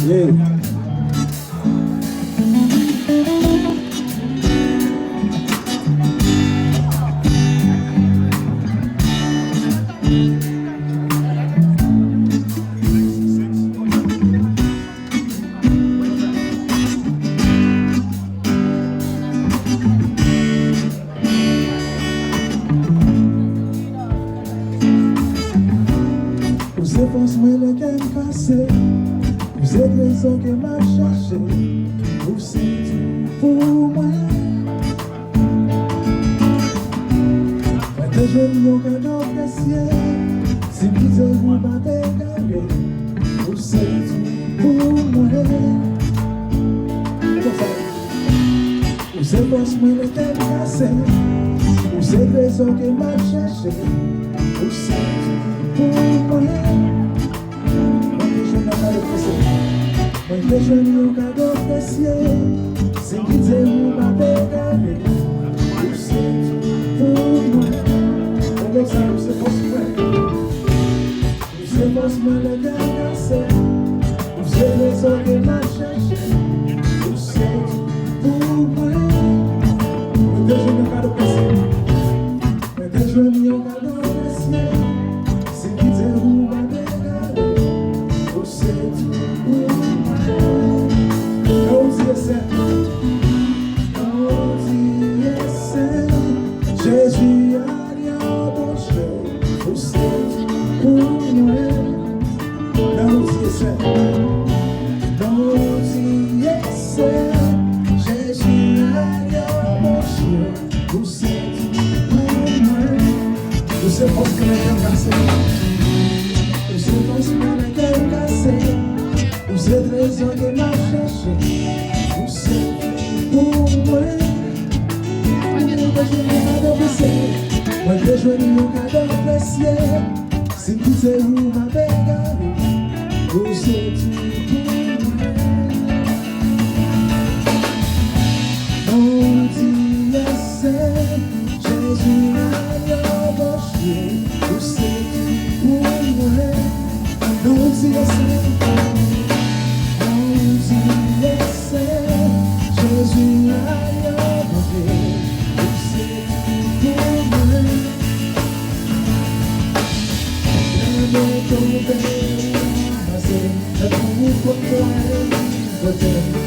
Yeah. Se fos mwen le ken kase, ou se rezon ke m'a chache, ou se tout pou mwen. Mwen te jwen yon kado presye, si bize ou pa te gare, ou se tout pou mwen. Ou se fos mwen le ken kase, ou se rezon ke m'a chache, ou se tout pou mwen. Mwen te jwen yon kado presye, se kize ou pa te gare, ou se pou mwen. Ou se fos mwen, ou se fos mwen le gen kase, ou se rezon ke m'a chache, ou se pou mwen. Mwen te jwen yon kado presye, mwen te jwen yon kado presye, se kize ou pa te gare, ou se pou mwen. Jésus a rien touché, ou c'est pour moi. Non, si c'est Jésus a rien touché, ou c'est pour moi. Ou c'est parce que les gens cassés, ou c'est parce que les gens cassés, ou c'est raison que m'a cherché, ou c'est pour moi. Mwen te jwen yon kado presye, si kize ou pa te gare, ou se tout pou mwen. Non di ese, Jésus a yon touché, ou se tout pou mwen. Non di ese, Jésus a yon touché. Don't